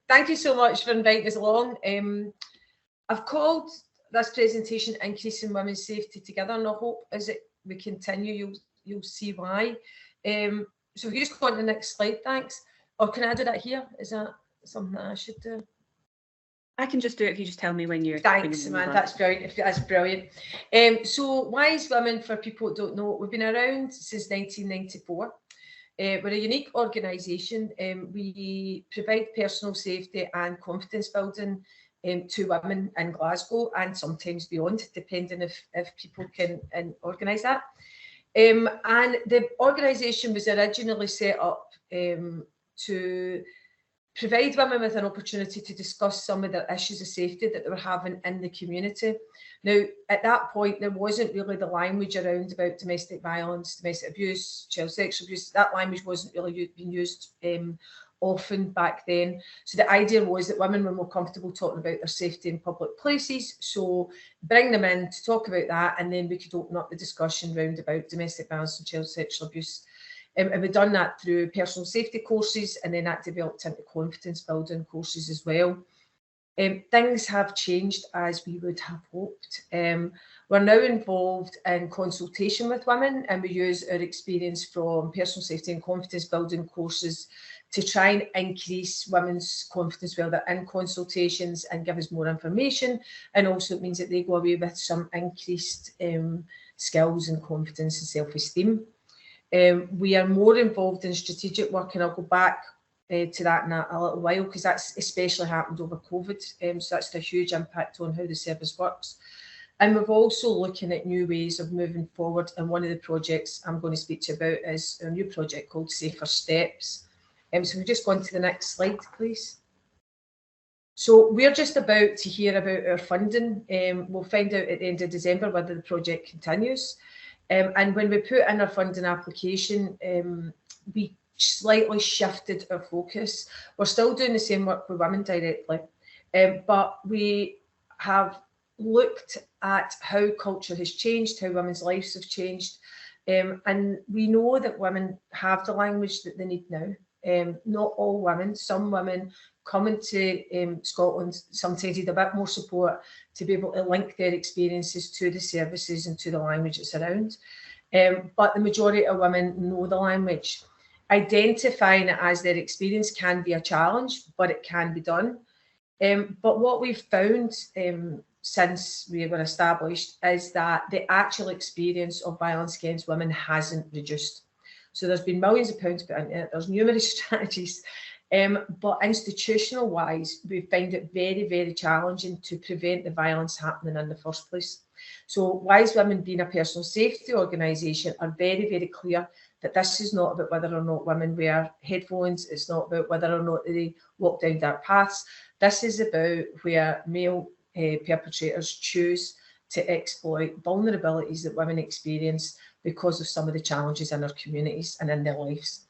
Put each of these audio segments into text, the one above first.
thank you so much for inviting us along. I've called this presentation Increasing Women's Safety Together, and I hope as we continue, you'll see why. So if you just go on to the next slide, thanks. Or can I do that here? Is that something that I should do? I can just do it if you just tell me when you're. Thanks, Samantha. That's brilliant. That's brilliant. So Wise Women, for people who don't know, we've been around since 1994. We're a unique organisation. We provide personal safety and confidence building to women in Glasgow and sometimes beyond, depending if people can organise that. And the organisation was originally set up to provide women with an opportunity to discuss some of the issues of safety that they were having in the community. Now, at that point, there wasn't really the language around about domestic violence, domestic abuse, child sexual abuse. That language wasn't really being used often back then. So the idea was that women were more comfortable talking about their safety in public places. So bring them in to talk about that, and then we could open up the discussion round about domestic violence and child sexual abuse. And we've done that through personal safety courses, and then that developed into confidence building courses as well. Things have changed as we would have hoped. We're now involved in consultation with women, and we use our experience from personal safety and confidence building courses to try and increase women's confidence while they're in consultations and give us more information. And also it means that they go away with some increased skills and confidence and self-esteem. We are more involved in strategic work, and I'll go back to that in a little while, because that's especially happened over COVID. So that's a huge impact on how the service works. And we're also looking at new ways of moving forward. And one of the projects I'm going to speak to you about is a new project called Safer Steps. So we've just gone to the next slide, please. So we're just about to hear about our funding. We'll find out at the end of December whether the project continues. And when we put in our funding application, we slightly shifted our focus. We're still doing the same work with women directly, but we have looked at how culture has changed, how women's lives have changed. And we know that women have the language that they need now. Not all women, some women coming to Scotland sometimes need a bit more support to be able to link their experiences to the services and to the language that's around. But the majority of women know the language. Identifying it as their experience can be a challenge, but it can be done. But what we've found since we were established is that the actual experience of violence against women hasn't reduced. So there's been millions of pounds put into it. There's numerous strategies. But institutional wise, we find it very, very challenging to prevent the violence happening in the first place. So Wise Women, being a personal safety organisation, are very, very clear that this is not about whether or not women wear headphones. It's not about whether or not they walk down dark paths. This is about where male perpetrators choose to exploit vulnerabilities that women experience because of some of the challenges in our communities and in their lives.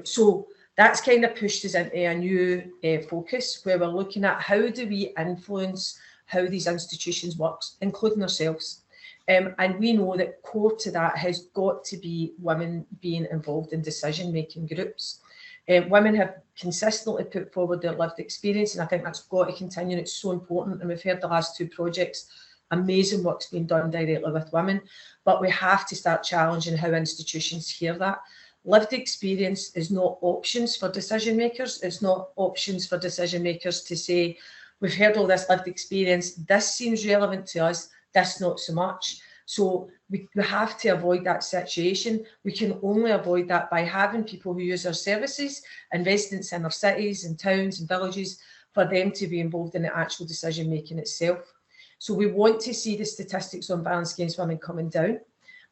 So that's kind of pushed us into a new focus where we're looking at how do we influence how these institutions work, including ourselves. And we know that core to that has got to be women being involved in decision-making groups. Women have consistently put forward their lived experience, and I think that's got to continue. It's so important, and we've heard the last two projects, amazing work's been done directly with women, but we have to start challenging how institutions hear that. Lived experience is not options for decision makers. It's not options for decision makers to say, we've heard all this lived experience, this seems relevant to us, this not so much. So we have to avoid that situation. We can only avoid that by having people who use our services and residents in our cities and towns and villages for them to be involved in the actual decision making itself. So we want to see the statistics on violence against women coming down.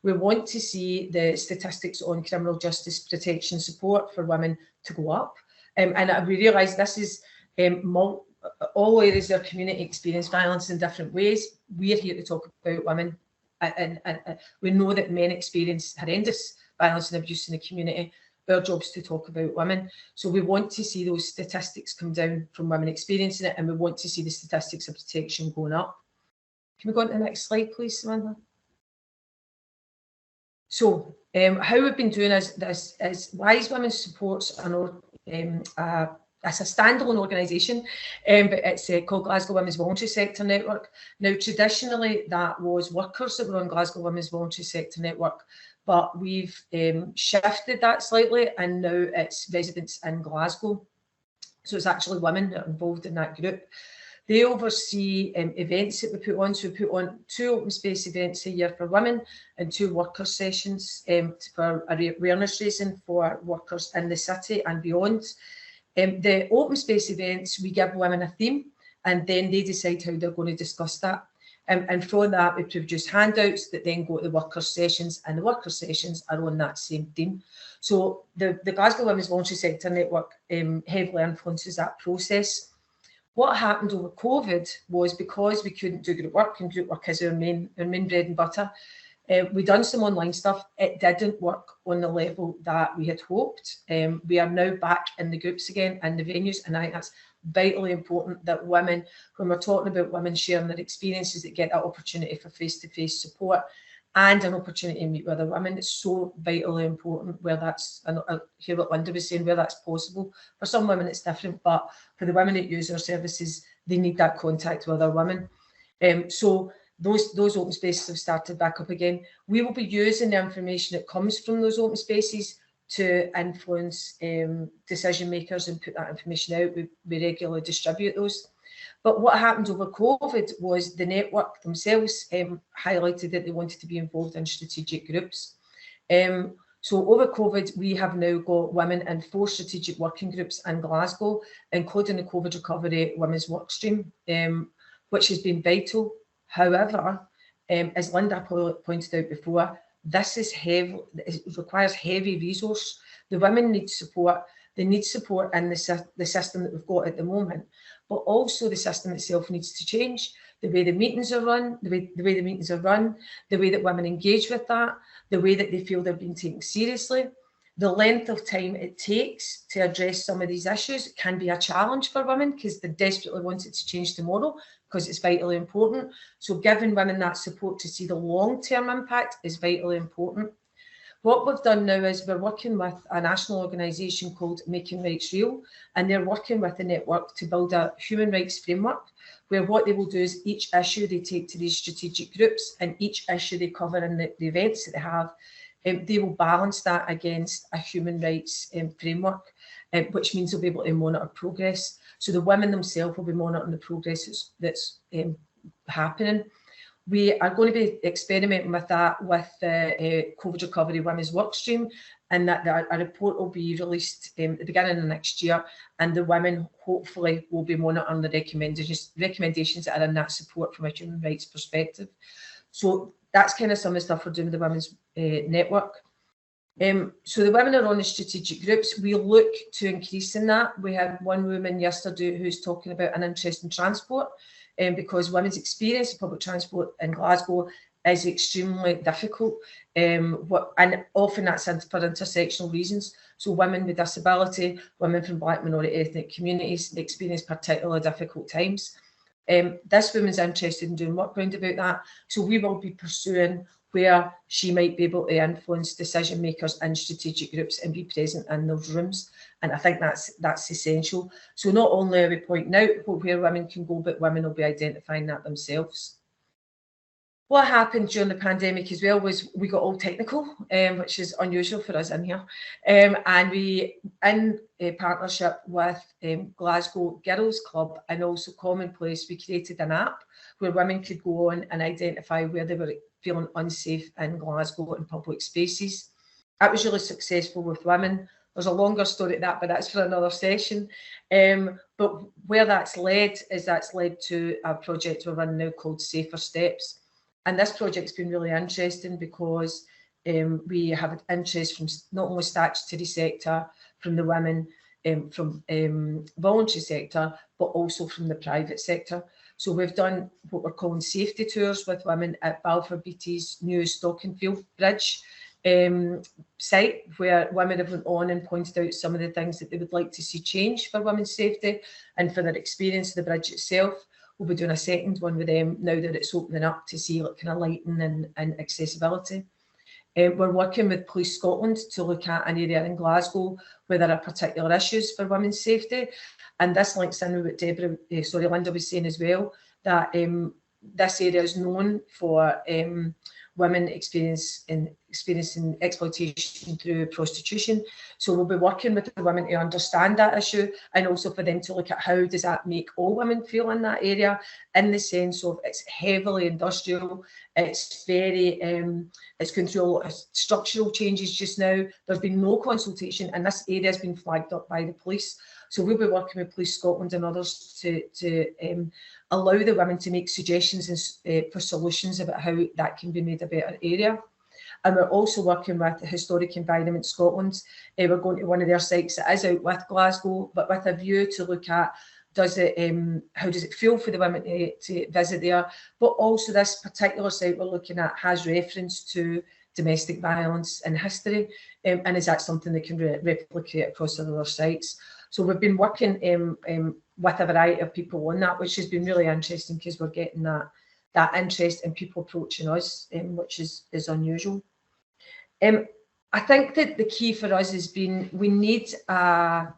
We want to see the statistics on criminal justice protection support for women to go up. And we realise this is all areas of community experience violence in different ways. We're here to talk about women, and we know that men experience horrendous violence and abuse in the community. Our job is to talk about women. So we want to see those statistics come down from women experiencing it, and we want to see the statistics of protection going up. Can we go on to the next slide, please, Samantha? So how we've been doing this is Wise Women supports a it's a standalone organisation, but it's called Glasgow Women's Voluntary Sector Network. Now, traditionally, that was workers that were on Glasgow Women's Voluntary Sector Network, but we've shifted that slightly, and now it's residents in Glasgow. So it's actually women that are involved in that group. They oversee events that we put on. So we put on 2 open space events a year for women and 2 worker sessions for awareness raising for workers in the city and beyond. The open space events, we give women a theme, and then they decide how they're going to discuss that. And from that, we produce handouts that then go to the worker sessions, and the worker sessions are on that same theme. So the Glasgow Women's Voluntary Sector Network heavily influences that process. What happened over COVID was, because we couldn't do group work, and group work is our main bread and butter, we done some online stuff. It didn't work on the level that we had hoped. We are now back in the groups again and the venues, and I think that's vitally important that women, when we're talking about women sharing their experiences, that get that opportunity for face-to-face support and an opportunity to meet with other women. It's so vitally important where that's, and I hear what Linda was saying, where that's possible. For some women it's different, but for the women that use our services, they need that contact with other women. So those open spaces have started back up again. We will be using the information that comes from those open spaces to influence decision makers and put that information out. We regularly distribute those. But what happened over COVID was the network themselves highlighted that they wanted to be involved in strategic groups. So over COVID, we have now got women in 4 strategic working groups in Glasgow, including the COVID recovery women's work stream, which has been vital. However, as Linda pointed out before, this is heavy, it requires heavy resource. The women need support. They need support in the system that we've got at the moment, but also the system itself needs to change. The way the meetings are run, the way the meetings are run, the way that women engage with that, the way that they feel they're being taken seriously, the length of time it takes to address some of these issues can be a challenge for women because they desperately want it to change tomorrow because it's vitally important. So giving women that support to see the long-term impact is vitally important. What we've done now is we're working with a national organisation called Making Rights Real, and they're working with the network to build a human rights framework where what they will do is each issue they take to these strategic groups and each issue they cover in the events that they have, they will balance that against a human rights framework, which means they'll be able to monitor progress. So the women themselves will be monitoring the progress that's happening. We are going to be experimenting with that with the COVID recovery women's work stream, and that a report will be released at the beginning of next year, and the women hopefully will be monitoring the recommendations that are in that support from a human rights perspective. So that's kind of some of the stuff we're doing with the women's network. So the women are on the strategic groups. We look to increasing that. We had one woman yesterday who's talking about an interest in transport, because women's experience of public transport in Glasgow is extremely difficult, and often that's for intersectional reasons. So women with disability, women from Black minority ethnic communities experience particularly difficult times. This woman's interested in doing work round about that, so we will be pursuing where she might be able to influence decision makers in strategic groups and be present in those rooms. And I think that's essential. So not only are we pointing out where women can go, but women will be identifying that themselves. What happened during the pandemic as well was we got all technical, which is unusual for us in here. And we, in a partnership with Glasgow Girls Club and also Commonplace, we created an app where women could go on and identify where they were feeling unsafe in Glasgow in public spaces. That was really successful with women. There's a longer story to that, but that's for another session. But where that's led to a project we're running now called Safer Steps. And this project's been really interesting because we have interest from not only statutory sector, from the women, from voluntary sector, but also from the private sector. So we've done what we're calling safety tours with women at Balfour Beatty's new Stockenfield Bridge site, where women have went on and pointed out some of the things that they would like to see change for women's safety and for their experience of the bridge itself. We'll be doing a second one with them now that it's opening up to see kind of lighting and accessibility. We're working with Police Scotland to look at an area in Glasgow where there are particular issues for women's safety. And this links in with what Linda was saying as well, that this area is known for women experiencing exploitation through prostitution. So we'll be working with the women to understand that issue, and also for them to look at how does that make all women feel in that area, in the sense of it's heavily industrial, it's very, it's going through a lot of structural changes just now. There's been no consultation, and this area has been flagged up by the police. So we'll be working with Police Scotland and others to allow the women to make suggestions for solutions about how that can be made a better area. And we're also working with the Historic Environment Scotland. We're going to one of their sites that is out with Glasgow, but with a view to look at how does it feel for the women to visit there. But also this particular site we're looking at has reference to domestic violence in history, and is that something they can replicate across other sites. So we've been working with a variety of people on that, which has been really interesting because we're getting that interest in people approaching us, which is unusual. I think that the key for us has been we need a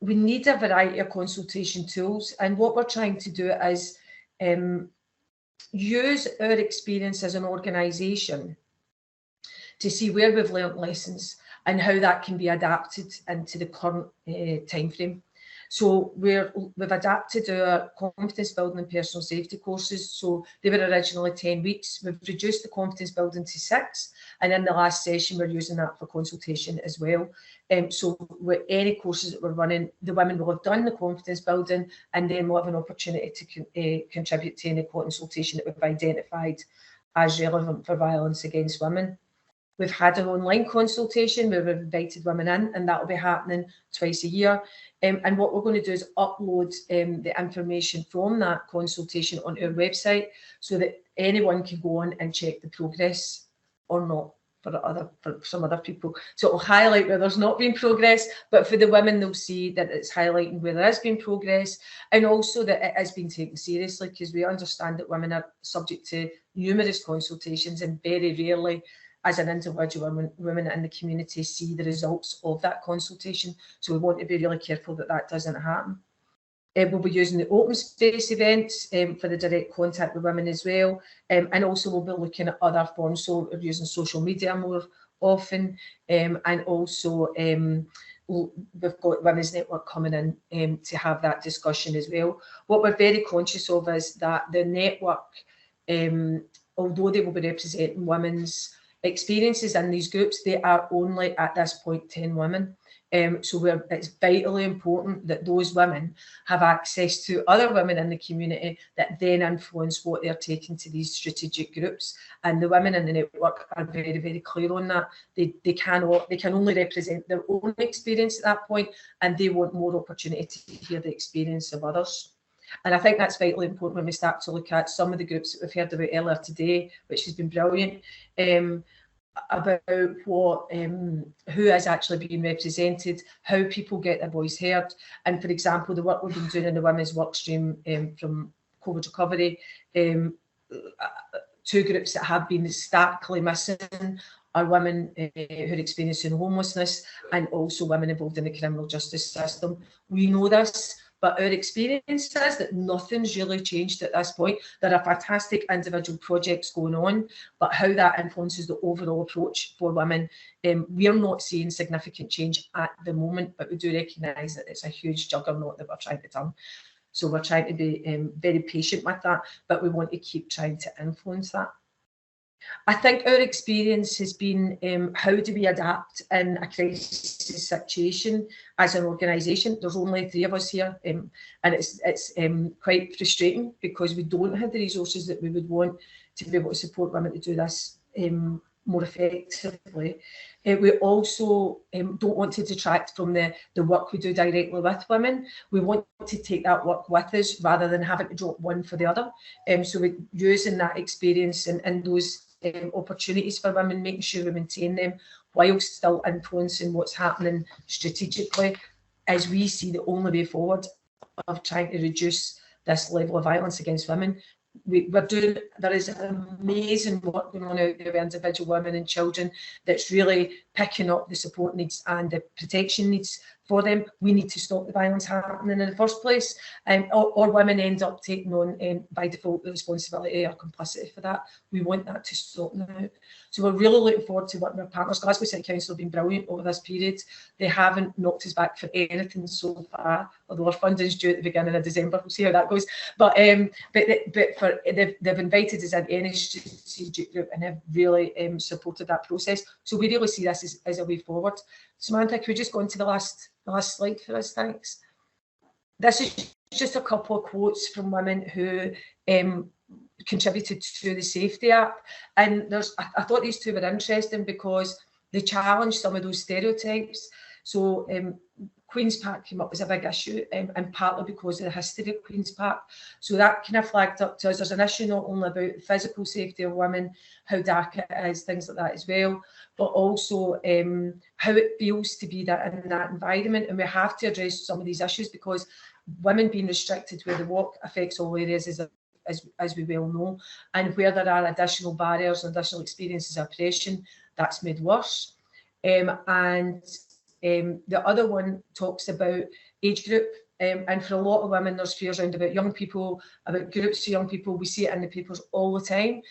variety of consultation tools, and what we're trying to do is use our experience as an organisation to see where we've learnt lessons and how that can be adapted into the current time frame. So we've adapted our confidence building and personal safety courses. So they were originally 10 weeks. We've reduced the confidence building to 6. And in the last session, we're using that for consultation as well. So with any courses that we're running, the women will have done the confidence building, and then we'll have an opportunity to contribute to any consultation that we've identified as relevant for violence against women. We've had an online consultation where we've invited women in, and that will be happening twice a year. And what we're going to do is upload the information from that consultation on our website so that anyone can go on and check the progress or not for some other people. So it will highlight where there's not been progress, but for the women, they'll see that it's highlighting where there has been progress, and also that it has been taken seriously, because we understand that women are subject to numerous consultations, and very rarely as an individual women in the community see the results of that consultation. So we want to be really careful that that doesn't happen. We'll be using the open space events for the direct contact with women as well. And also we'll be looking at other forms. So we're using social media more often. And also we've got Women's Network coming in to have that discussion as well. What we're very conscious of is that the network, although they will be representing women's experiences in these groups, they are only at this point 10 women. So it's vitally important that those women have access to other women in the community that then influence what they're taking to these strategic groups. And the women in the network are very, very clear on that. They can only represent their own experience at that point, and they want more opportunity to hear the experience of others. And I think that's vitally important when we start to look at some of the groups that we've heard about earlier today, which has been brilliant, about what who is actually being represented, how people get their voice heard. And for example, the work we've been doing in the women's work stream from COVID recovery, 2 groups that have been starkly missing are women who are experiencing homelessness, and also women involved in the criminal justice system. We know this, but our experience is that nothing's really changed at this point. There are fantastic individual projects going on, but how that influences the overall approach for women, we are not seeing significant change at the moment, but we do recognise that it's a huge juggernaut that we're trying to turn. So we're trying to be very patient with that, but we want to keep trying to influence that. I think our experience has been how do we adapt in a crisis situation as an organisation. There's only 3 of us here, and it's quite frustrating because we don't have the resources that we would want to be able to support women to do this more effectively. We also don't want to detract from the work we do directly with women. We want to take that work with us rather than having to drop one for the other. So we're using that experience and those opportunities for women, making sure we maintain them while still influencing what's happening strategically, as we see the only way forward of trying to reduce this level of violence against women. there is amazing work going on out there with individual women and children that's really picking up the support needs and the protection needs for them. We need to stop the violence happening in the first place, or women end up taking on by default the responsibility or complicity for that. We want that to stop now. So we're really looking forward to working with our partners. Glasgow City Council have been brilliant over this period. They haven't knocked us back for anything so far, although our funding is due at the beginning of December. We'll see how that goes. But they've invited us into any strategic group and have really supported that process. So we really see this as a way forward. Samantha, could we just go on to the last slide for us? Thanks. This is just a couple of quotes from women who contributed to the Safety App, and I thought these two were interesting because they challenge some of those stereotypes. So Queen's Park came up as a big issue, and partly because of the history of Queen's Park. So that kind of flagged up to us. There's an issue not only about the physical safety of women, how dark it is, things like that as well, but also how it feels to be in that environment. And we have to address some of these issues because women being restricted where they walk affects all areas, as we well know. And where there are additional barriers and additional experiences of oppression, that's made worse. The other one talks about age group, and for a lot of women there's fears around about young people, about groups of young people. We see it in the papers all the time,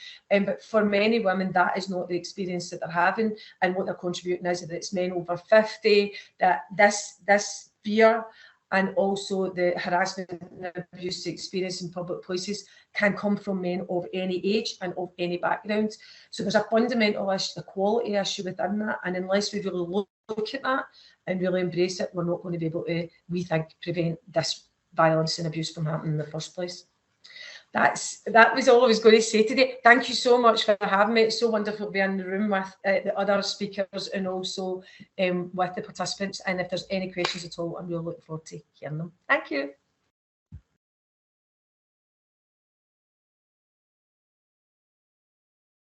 but for many women that is not the experience that they're having, and what they're contributing is that it's men over 50, that this fear and also the harassment and abuse experience in public places can come from men of any age and of any background. So there's a fundamental issue, equality issue within that, and unless we really look at that and really embrace it, we're not going to be able to, we think, prevent this violence and abuse from happening in the first place. That was all I was going to say today. Thank you so much for having me. It's so wonderful to be in the room with the other speakers and also with the participants. And if there's any questions at all, I'm really looking forward to hearing them. Thank you.